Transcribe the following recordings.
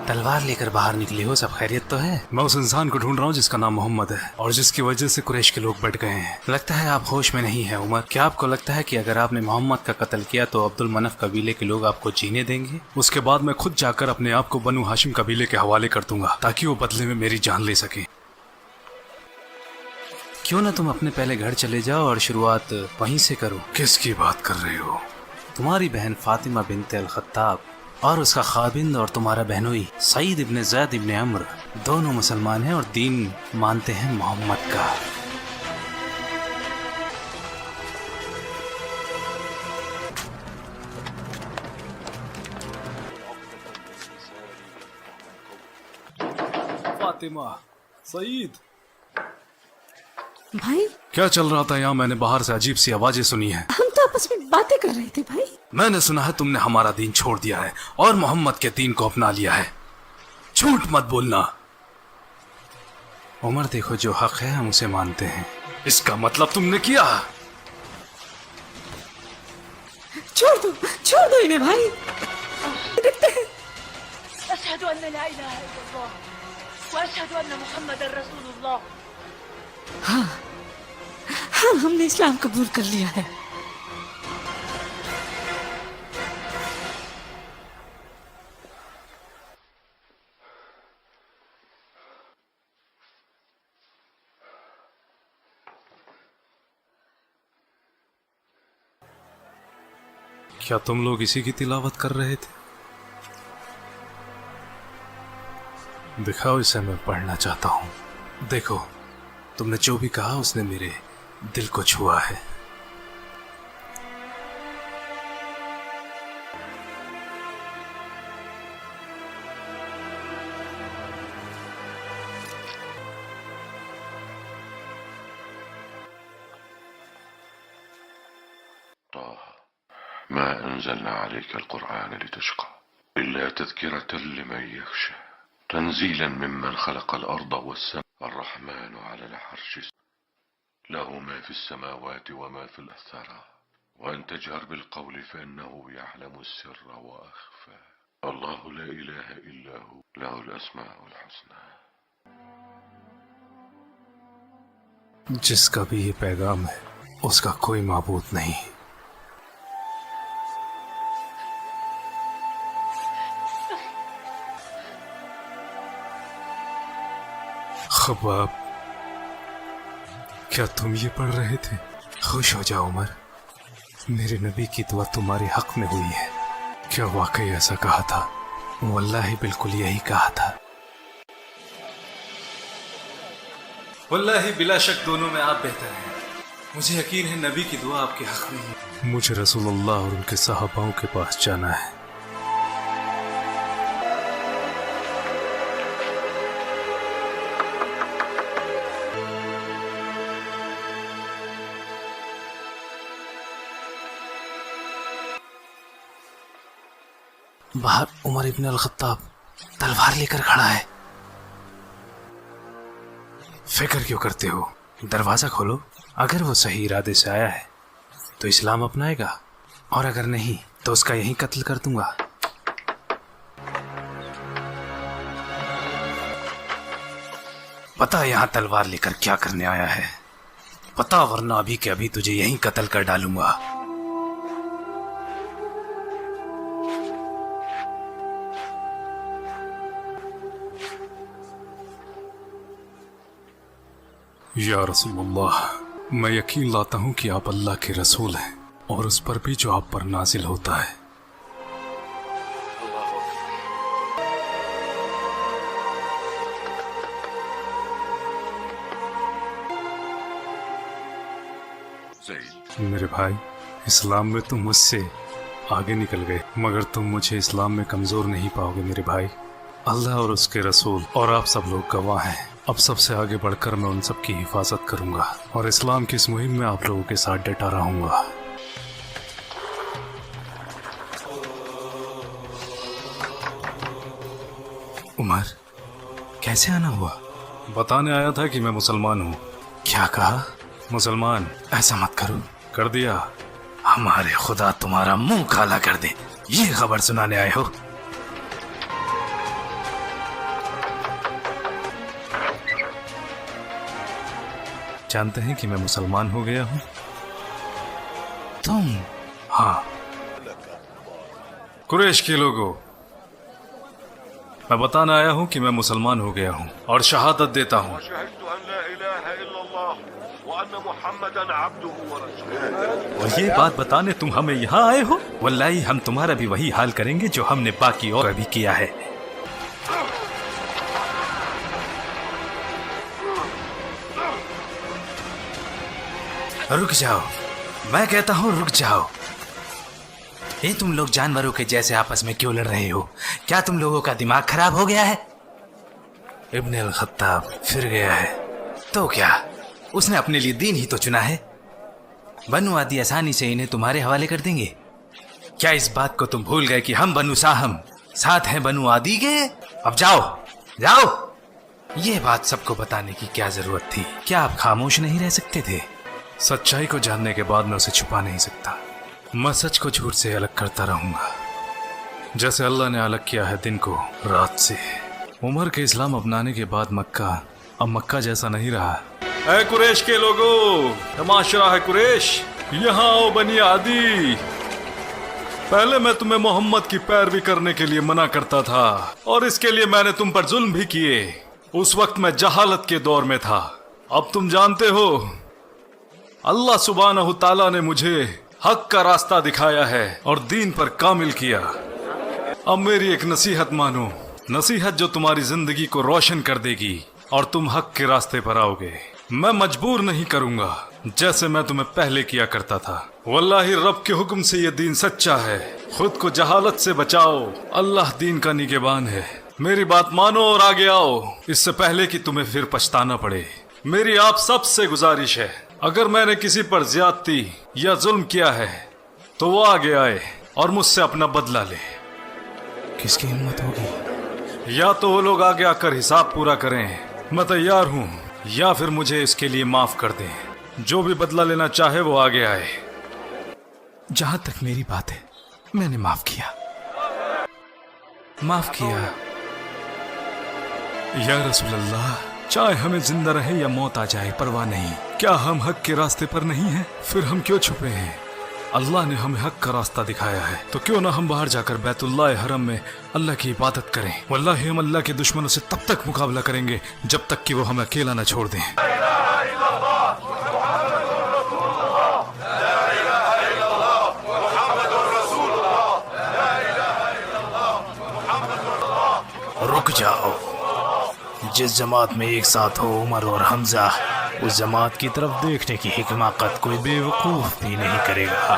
तलवार लेकर बाहर निकले हो, सब खैरियत तो है? मैं उस इंसान को ढूंढ रहा हूँ जिसका नाम मोहम्मद है और जिसकी वजह से कुरैश के लोग बढ़ गए हैं। लगता है आप होश में नहीं है उमर। क्या आपको लगता है कि अगर आपने मोहम्मद का कत्ल किया तो अब्दुल मनफ कबीले के लोग आपको जीने देंगे? उसके बाद मैं खुद जाकर अपने आप को बनु हाशिम कबीले के हवाले कर दूंगा ताकि वो बदले में मेरी जान ले सके। क्यों ना तुम अपने पहले घर चले जाओ और शुरुआत वहीं से करो। किसकी बात कर रहे हो? तुम्हारी बहन फातिमा बिनते अल खत्ताब और उसका खाबिंद और तुम्हारा बहनोई सईद इब्ने ज़ैद इब्ने अम्र दोनों मुसलमान हैं और दीन मानते हैं मोहम्मद का। फातिमा, सईद, भाई क्या चल रहा था यहाँ? मैंने बाहर से अजीब सी आवाजें सुनी है। हम तो आपस में बातें कर रहे थे भाई। मैंने सुना है तुमने हमारा दीन छोड़ दिया है और मोहम्मद के दीन को अपना लिया है। झूठ मत बोलना। उमर, देखो जो हक है हम उसे मानते हैं। इसका मतलब तुमने किया? छोड़ दो इन्हें भाई। देखते हैं। अशहदु अन्ना ला इलाहा इल्लल्लाह व अशहदु अन्ना मुहम्मदर रसूलुल्लाह। हाँ, हमने इस्लाम कबूल कर लिया है। क्या तुम लोग इसी की तिलावत कर रहे थे? दिखाओ, इसे मैं पढ़ना चाहता हूँ। देखो, तुमने जो भी कहा उसने मेरे दिल को छुआ है। ما أنزلنا عليك القرآن لتشقى إلا تذكرة لمن يخشى تنزيلا ممن خلق الأرض والسماء الرحمن على العرش له ما في السماوات وما في الثرى وأن تجهر بالقول فإنه يعلم السر وأخفى الله لا إله إلا هو له الأسماء الحسنى। जिसका भी ये पैगाम है उसका कोई माबूद नहीं। खबाब, क्या तुम ये पढ़ रहे थे? खुश हो जाओ उमर, मेरे नबी की दुआ तुम्हारे हक में हुई है। क्या वाकई ऐसा कहा था? वल्लाही बिल्कुल यही कहा था। वल्लाही बिला शक दोनों में आप बेहतर हैं। मुझे यकीन है नबी की दुआ आपके हक में है। मुझे रसूलुल्लाह और उनके सहाबाओं के पास जाना है। बाहर उमर इब्न अल खत्ताब तलवार लेकर खड़ा है। फिक्र क्यों करते हो? दरवाजा खोलो। अगर वो सही इरादे से आया है तो इस्लाम अपनाएगा और अगर नहीं तो उसका यहीं कत्ल कर दूंगा। पता यहाँ तलवार लेकर क्या करने आया है? पता, वरना अभी के अभी तुझे यहीं कत्ल कर डालूंगा। या रसूलुल्लाह, मैं यकीन लाता हूँ कि आप अल्लाह के रसूल हैं और उस पर भी जो आप पर नाजिल होता है। मेरे भाई, इस्लाम में तुम मुझसे आगे निकल गए, मगर तुम मुझे इस्लाम में कमजोर नहीं पाओगे मेरे भाई। अल्लाह और उसके रसूल और आप सब लोग गवाह हैं। अब सबसे आगे बढ़कर मैं उन सब की हिफाजत करूंगा और इस्लाम की इस मुहिम में आप लोगों के साथ डटा रहूंगा। उमर, कैसे आना हुआ? बताने आया था कि मैं मुसलमान हूँ। क्या कहा? मुसलमान। ऐसा मत करो। कर दिया। हमारे खुदा तुम्हारा मुंह काला कर दे, ये खबर सुनाने आए हो? जानते हैं कि मैं मुसलमान हो गया हूँ? तुम? हाँ। कुरैश के लोगों, मैं बताना आया हूँ कि मैं मुसलमान हो गया हूँ और शहादत देता हूँ और ये बात बताने तुम हमें यहाँ आए हो? वल्लाही हम तुम्हारा भी वही हाल करेंगे जो हमने बाकी और भी किया है। रुक जाओ, मैं कहता हूँ रुक जाओ। ये तुम लोग जानवरों के जैसे आपस में क्यों लड़ रहे हो? क्या तुम लोगों का दिमाग खराब हो गया है? इब्न अल खत्ताब फिर गया है तो क्या, उसने अपने लिए दीन ही तो चुना है। बनु आदि आसानी से इन्हें तुम्हारे हवाले कर देंगे। क्या इस बात को तुम भूल गए कि हम बनु साहम साथ हैं बनु आदि के? अब जाओ जाओ। ये बात सबको बताने की क्या जरूरत थी? क्या आप खामोश नहीं रह सकते थे? सच्चाई को जानने के बाद मैं उसे छुपा नहीं सकता। मैं सच को झूठ से अलग करता रहूंगा, जैसे अल्लाह ने अलग किया है दिन को रात से। उमर के इस्लाम अपनाने के बाद मक्का अब मक्का जैसा नहीं रहा। ऐ कुरैश के लोगों, तमाशा है कुरैश, यहाँ आओ बनी आदि। पहले मैं तुम्हें मोहम्मद की पैरवी करने के लिए मना करता था और इसके लिए मैंने तुम पर जुल्म भी किए। उस वक्त मैं जहालत के दौर में था। अब तुम जानते हो अल्लाह सुब्हानहू ताला ने मुझे हक का रास्ता दिखाया है और दीन पर कामिल किया। अब मेरी एक नसीहत मानो, नसीहत जो तुम्हारी जिंदगी को रोशन कर देगी और तुम हक के रास्ते पर आओगे। मैं मजबूर नहीं करूंगा जैसे मैं तुम्हें पहले किया करता था। वल्लाही रब के हुक्म से ये दीन सच्चा है। खुद को जहालत से बचाओ, अल्लाह दीन का निगहबान है। मेरी बात मानो और आगे आओ, इससे पहले कि तुम्हें फिर पछताना पड़े। मेरी आप सबसे गुजारिश है, अगर मैंने किसी पर ज्यादती या जुल्म किया है तो वो आगे आए और मुझसे अपना बदला ले। किसकी हिम्मत होगी? या तो वो लोग आगे आकर हिसाब पूरा करें, मैं तैयार हूँ, या फिर मुझे इसके लिए माफ कर दें। जो भी बदला लेना चाहे वो आगे आए। जहां तक मेरी बात है, मैंने माफ किया, माफ किया। या रसूल अल्लाह, चाहे हमें जिंदा रहे या मौत आ जाए परवाह नहीं। क्या हम हक के रास्ते पर नहीं हैं? फिर हम क्यों छुपे हैं? अल्लाह ने हमें हक का रास्ता दिखाया है, तो क्यों ना हम बाहर जाकर बैतुल्लाह हरम में अल्लाह की इबादत करें। वल्लाही हम अल्लाह के दुश्मनों से तब तक मुकाबला करेंगे जब तक कि वो हमें अकेला न छोड़ दें। रुक जाओ, जिस जमात में एक साथ हो उमर और हमजा, उस जमात की तरफ देखने की हिकमाकत कोई बेवकूफ भी नहीं करेगा।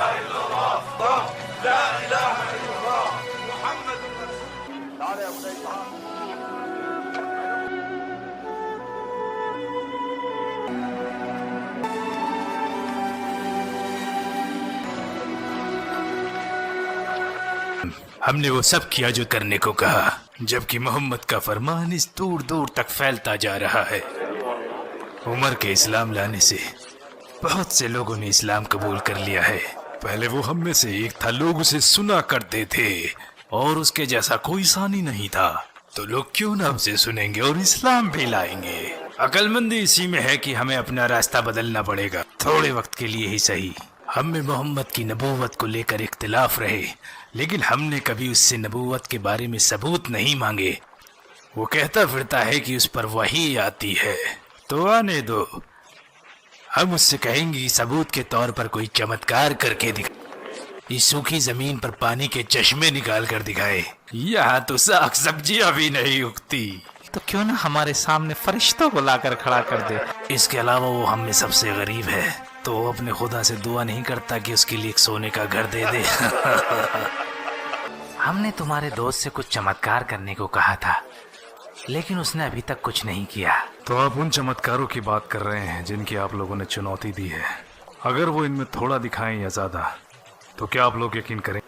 हमने वो सब किया जो करने को कहा, जबकि मोहम्मद का फरमान इस दूर दूर तक फैलता जा रहा है। उमर के इस्लाम लाने से बहुत से लोगों ने इस्लाम कबूल कर लिया है। पहले वो हम में से एक था, लोग उसे सुना करते थे और उसके जैसा कोई सानी नहीं था, तो लोग क्यों ना उसे सुनेंगे और इस्लाम भी लाएंगे। अक्लमंदी इसी में है कि हमें अपना रास्ता बदलना पड़ेगा, थोड़े वक्त के लिए ही सही। हम में मोहम्मद की नबूवत को लेकर इख्तिलाफ रहे, लेकिन हमने कभी उससे नबूवत के बारे में सबूत नहीं मांगे। वो कहता फिरता है कि उस पर वही आती है, तो आने दो। हम उससे कहेंगे सबूत के तौर पर कोई चमत्कार करके दिखा, इस सूखी जमीन पर पानी के चश्मे निकाल कर दिखाए। यहाँ तो साग सब्जियां भी नहीं उगती, तो क्यों ना हमारे सामने फरिश्तों को लाकर खड़ा कर दे। इसके अलावा वो हम में सबसे गरीब है, तो वो अपने खुदा से दुआ नहीं करता कि उसके लिए एक सोने का घर दे दे। हमने तुम्हारे दोस्त से कुछ चमत्कार करने को कहा था, लेकिन उसने अभी तक कुछ नहीं किया। तो आप उन चमत्कारों की बात कर रहे हैं जिनकी आप लोगों ने चुनौती दी है। अगर वो इनमें थोड़ा दिखाएं या ज्यादा, तो क्या आप लोग यकीन करें?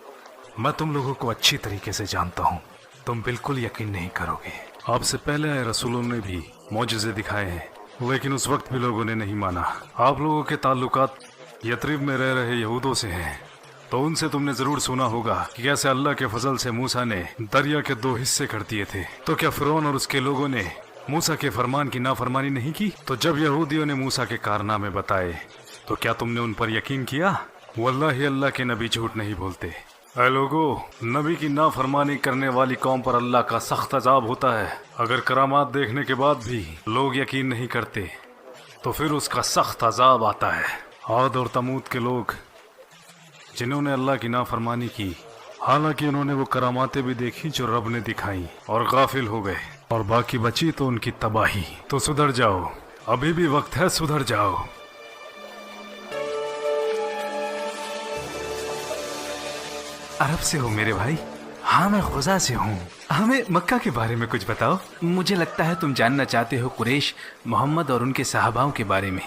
मैं तुम लोगों को अच्छी तरीके से जानता हूँ, तुम बिल्कुल यकीन नहीं करोगे। आपसे पहले आए रसूलों ने भी मौजज़े दिखाए हैं, लेकिन उस वक्त भी लोगों ने नहीं माना। आप लोगों के ताल्लुकात यथरिब में रह रहे यहूदों से हैं, तो उनसे तुमने जरूर सुना होगा कि कैसे अल्लाह के फजल से मूसा ने दरिया के 2 हिस्से कर दिए थे। तो क्या फिरौन और उसके लोगों ने मूसा के फरमान की नाफरमानी नहीं की? तो जब यहूदियों ने मूसा के कारनामे बताए तो क्या तुमने उन पर यकीन किया? वल्लाही अल्लाह के नबी झूठ नहीं बोलते। ऐ लोगो, नबी की नाफरमानी करने वाली कौम पर अल्लाह का सख्त अजाब होता है। अगर करामात देखने के बाद भी लोग यकीन नहीं करते तो फिर उसका सख्त अजाब आता है। आद और तमूद के लोग जिन्होंने अल्लाह की नाफरमानी की, हालांकि उन्होंने वो करामातें भी देखी जो रब ने दिखाई और गाफिल हो गए, और बाकी बची तो उनकी तबाही। तो सुधर जाओ, अभी भी वक्त है, सुधर जाओ। अरब से हो मेरे भाई? हाँ, मैं खुजा से हूँ। हमें मक्का के बारे में कुछ बताओ। मुझे लगता है तुम जानना चाहते हो कुरैश, मोहम्मद और उनके सहाबाओं के बारे में।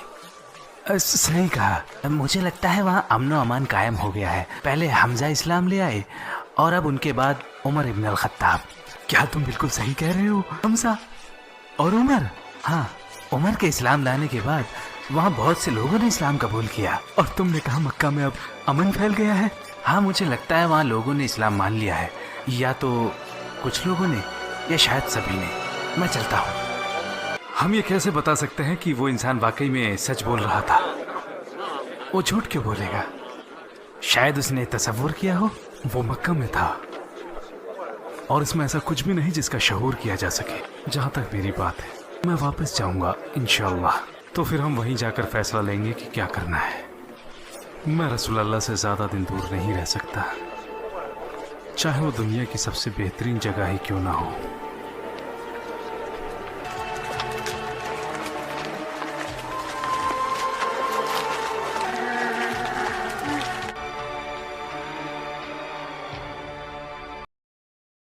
सही कहा। मुझे लगता है वहाँ अमन व अमान कायम हो गया है। पहले हमजा इस्लाम ले आए और अब उनके बाद उमर इब्न अल खत्ताब। क्या तुम बिल्कुल सही कह रहे हो? हमजा और उमर? हाँ, उमर के इस्लाम लाने के बाद वहाँ बहुत से लोगों ने इस्लाम कबूल किया। और तुमने कहा मक्का में अब अमन फैल गया है? हाँ, मुझे लगता है वहाँ लोगों ने इस्लाम मान लिया है, या तो कुछ लोगों ने या शायद सभी ने। मैं चलता हूँ। हम ये कैसे बता सकते हैं कि वो इंसान वाकई में सच बोल रहा था? वो झूठ क्यों बोलेगा? शायद उसने तसव्वुर किया हो वो मक्का में था और इसमें ऐसा कुछ भी नहीं जिसका शऊर किया जा सके। जहाँ तक मेरी बात है, मैं वापस जाऊंगा इंशाअल्लाह। तो फिर हम वहीं जाकर फैसला लेंगे कि क्या करना है। मैं रसूल अल्लाह से ज़्यादा दिन दूर नहीं रह सकता, चाहे वो दुनिया की सबसे बेहतरीन जगह ही क्यों ना हो।